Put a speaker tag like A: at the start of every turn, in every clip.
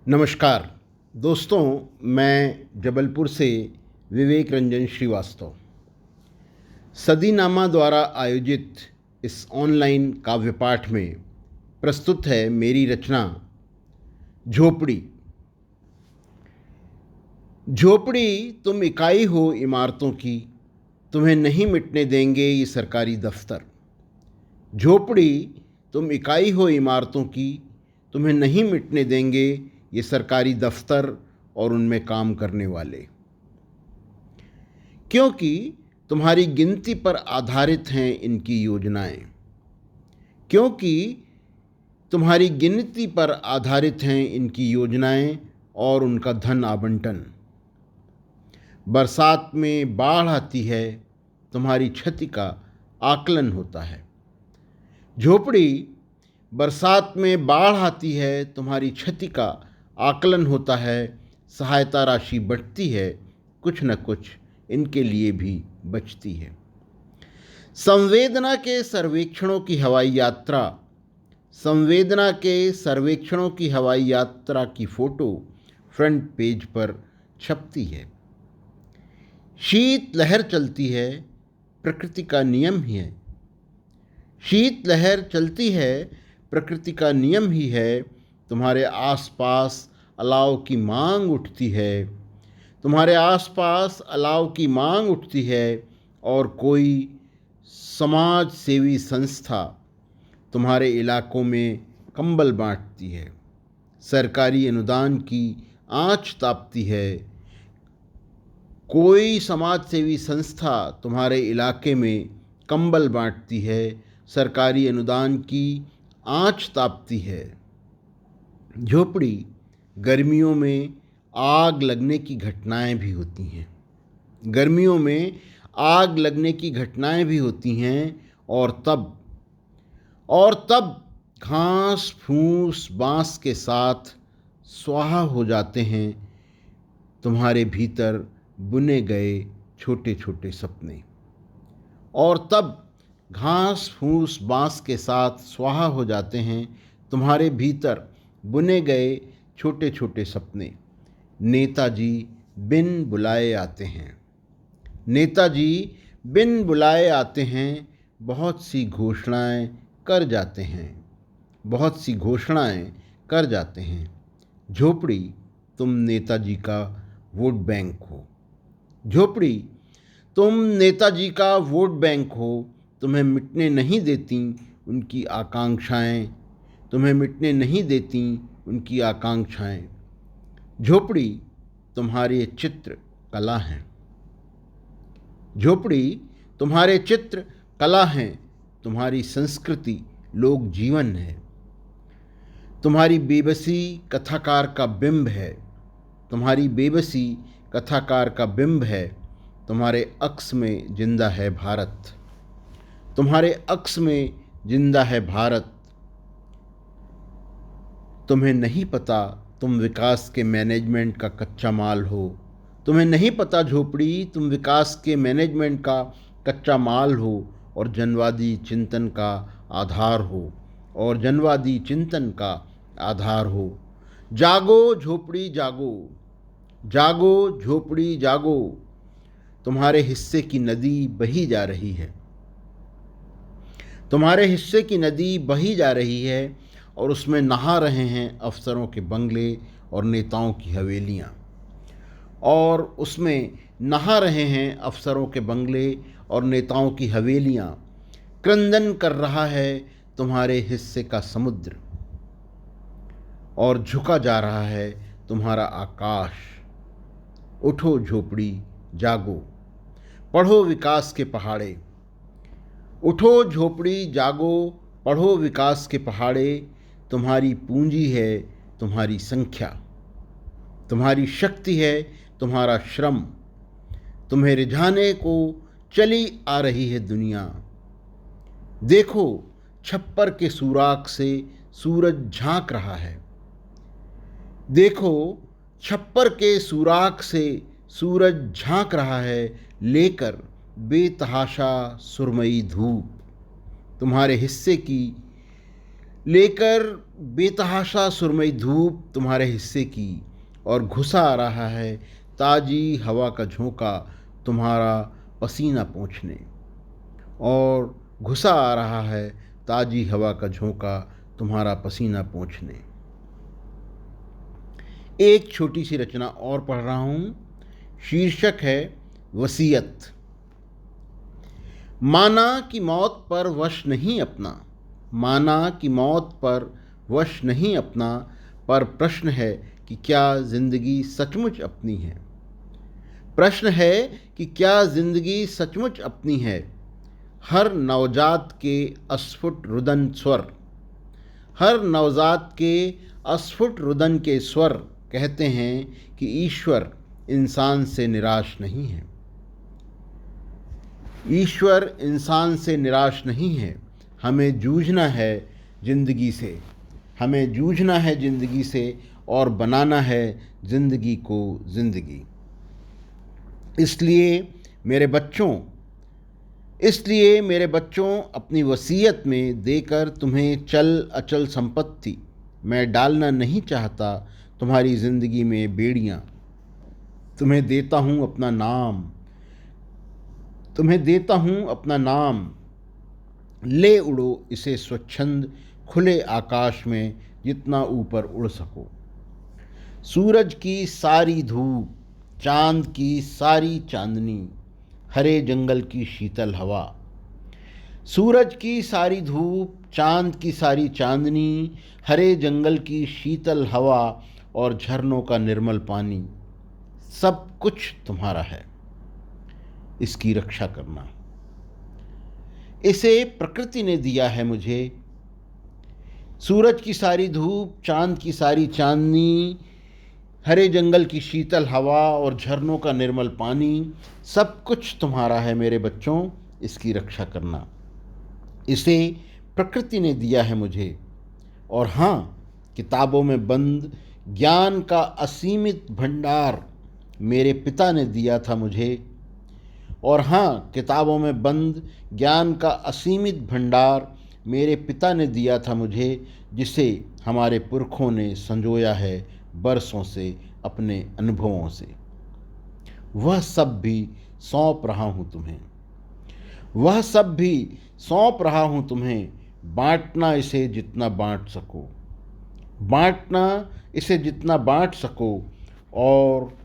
A: नमस्कार दोस्तों, मैं जबलपुर से विवेक रंजन श्रीवास्तव। सदीनामा द्वारा आयोजित इस ऑनलाइन काव्य पाठ में प्रस्तुत है मेरी रचना झोपड़ी। झोपड़ी तुम इकाई हो इमारतों की, तुम्हें नहीं मिटने देंगे ये सरकारी दफ्तर। झोपड़ी तुम इकाई हो इमारतों की, तुम्हें नहीं मिटने देंगे ये सरकारी दफ्तर और उनमें काम करने वाले, क्योंकि तुम्हारी गिनती पर आधारित हैं इनकी योजनाएं। क्योंकि तुम्हारी गिनती पर आधारित हैं इनकी योजनाएं और उनका धन आवंटन। बरसात में बाढ़ आती है, तुम्हारी क्षति का आकलन होता है। झोपड़ी, बरसात में बाढ़ आती है, तुम्हारी क्षति का आकलन होता है। सहायता राशि बढ़ती है, कुछ न कुछ इनके लिए भी बचती है। संवेदना के सर्वेक्षणों की हवाई यात्रा, संवेदना के सर्वेक्षणों की हवाई यात्रा की फोटो फ्रंट पेज पर छपती है। शीत लहर चलती है, प्रकृति का नियम ही है। शीत लहर चलती है, प्रकृति का नियम ही है। तुम्हारे आसपास अलाव की मांग उठती है, तुम्हारे आसपास अलाव की मांग उठती है, और कोई समाज सेवी संस्था तुम्हारे इलाकों में कंबल बांटती है, सरकारी अनुदान की आंच तापती है। कोई समाज सेवी संस्था तुम्हारे इलाके में कंबल बांटती है, सरकारी अनुदान की आंच तापती है। झोपड़ी, गर्मियों में आग लगने की घटनाएं भी होती हैं। गर्मियों में आग लगने की घटनाएं भी होती हैं, और तब घास फूस बांस के साथ स्वाहा हो जाते हैं तुम्हारे भीतर बुने गए छोटे छोटे सपने। और तब घास फूस बांस के साथ स्वाहा हो जाते हैं तुम्हारे भीतर बुने गए छोटे छोटे सपने। नेताजी बिन बुलाए आते हैं, नेताजी बिन बुलाए आते हैं, बहुत सी घोषणाएं कर जाते हैं, बहुत सी घोषणाएं कर जाते हैं। झोपड़ी, तुम नेताजी का वोट बैंक हो। झोपड़ी, तुम नेताजी का वोट बैंक हो। तुम्हें मिटने नहीं देती उनकी आकांक्षाएं, तुम्हें मिटने नहीं देती उनकी आकांक्षाएं। झोपड़ी, तुम्हारे चित्र कला हैं। झोपड़ी, तुम्हारे चित्र कला हैं, तुम्हारी संस्कृति लोक जीवन है। तुम्हारी बेबसी कथाकार का बिंब है, तुम्हारी बेबसी कथाकार का बिंब है। तुम्हारे अक्स में जिंदा है भारत, तुम्हारे अक्स में जिंदा है भारत। तुम्हें नहीं पता तुम विकास के मैनेजमेंट का कच्चा माल हो। तुम्हें नहीं पता झोपड़ी, तुम विकास के मैनेजमेंट का कच्चा माल हो, और जनवादी चिंतन का आधार हो, और जनवादी चिंतन का आधार हो। जागो झोपड़ी जागो, जागो झोपड़ी जागो। तुम्हारे हिस्से की नदी बही जा रही है, तुम्हारे हिस्से की नदी बही जा रही है, और उसमें नहा रहे हैं अफसरों के बंगले और नेताओं की हवेलियाँ। और उसमें नहा रहे हैं अफसरों के बंगले और नेताओं की हवेलियाँ। क्रंदन कर रहा है तुम्हारे हिस्से का समुद्र, और झुका जा रहा है तुम्हारा आकाश। उठो झोपड़ी जागो, पढ़ो विकास के पहाड़े। उठो झोपड़ी जागो, पढ़ो विकास के पहाड़े। तुम्हारी पूंजी है तुम्हारी संख्या, तुम्हारी शक्ति है तुम्हारा श्रम। तुम्हें रिझाने को चली आ रही है दुनिया। देखो, छप्पर के सुराख से सूरज झांक रहा है। देखो, छप्पर के सुराख से सूरज झांक रहा है, लेकर बेतहाशा सुरमई धूप। तुम्हारे हिस्से की लेकर बेतहाशा सुरमई धूप तुम्हारे हिस्से की, और घुसा आ रहा है ताज़ी हवा का झोंका तुम्हारा पसीना पोंछने, और घुसा आ रहा है ताज़ी हवा का झोंका तुम्हारा पसीना पोंछने। एक छोटी सी रचना और पढ़ रहा हूँ। शीर्षक है वसीयत। माना कि मौत पर वश नहीं अपना, माना कि मौत पर वश नहीं अपना, पर प्रश्न है कि क्या ज़िंदगी सचमुच अपनी है। प्रश्न है कि क्या ज़िंदगी सचमुच अपनी है। हर नवजात के अस्फुट रुदन स्वर, हर नवजात के अस्फुट रुदन के स्वर कहते हैं कि ईश्वर इंसान से निराश नहीं है। ईश्वर इंसान से निराश नहीं है। हमें जूझना है ज़िंदगी से, हमें जूझना है ज़िंदगी से, और बनाना है ज़िंदगी को ज़िंदगी। इसलिए मेरे बच्चों अपनी वसीयत में देकर तुम्हें चल अचल संपत्ति मैं डालना नहीं चाहता तुम्हारी ज़िंदगी में बेड़ियाँ। तुम्हें देता हूँ अपना नाम, तुम्हें देता हूँ अपना नाम, ले उड़ो इसे स्वच्छंद खुले आकाश में जितना ऊपर उड़ सको। सूरज की सारी धूप, चांद की सारी चांदनी, हरे जंगल की शीतल हवा। सूरज की सारी धूप, चांद की सारी चांदनी, हरे जंगल की शीतल हवा और झरनों का निर्मल पानी, सब कुछ तुम्हारा है। इसकी रक्षा करना। इसे प्रकृति ने दिया है मुझे। सूरज की सारी धूप, चांद की सारी चांदनी, हरे जंगल की शीतल हवा और झरनों का निर्मल पानी, सब कुछ तुम्हारा है मेरे बच्चों। इसकी रक्षा करना। इसे प्रकृति ने दिया है मुझे। और हाँ, किताबों में बंद ज्ञान का असीमित भंडार मेरे पिता ने दिया था मुझे। और हाँ, किताबों में बंद ज्ञान का असीमित भंडार मेरे पिता ने दिया था मुझे, जिसे हमारे पुरखों ने संजोया है बरसों से अपने अनुभवों से। वह सब भी सौंप रहा हूँ तुम्हें, वह सब भी सौंप रहा हूँ तुम्हें। बांटना इसे जितना बांट सको, बांटना इसे जितना बांट सको, और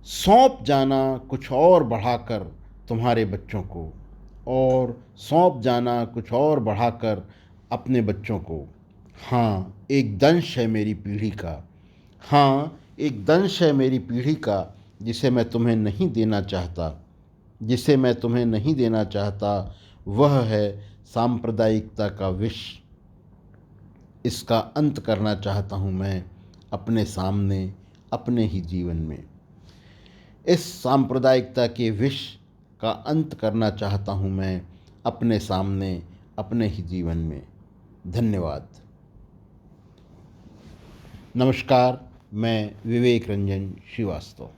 A: सौंप जाना कुछ और बढ़ाकर तुम्हारे बच्चों को, और सौंप जाना कुछ और बढ़ाकर अपने बच्चों को। हाँ, एक दंश है मेरी पीढ़ी का, हाँ, एक दंश है मेरी पीढ़ी का, जिसे मैं तुम्हें नहीं देना चाहता, जिसे मैं तुम्हें नहीं देना चाहता। वह है सांप्रदायिकता का विष। इसका अंत करना चाहता हूँ मैं अपने सामने, अपने ही जीवन में। इस सांप्रदायिकता के विष का अंत करना चाहता हूँ मैं अपने सामने, अपने ही जीवन में। धन्यवाद। नमस्कार, मैं विवेक रंजन श्रीवास्तव।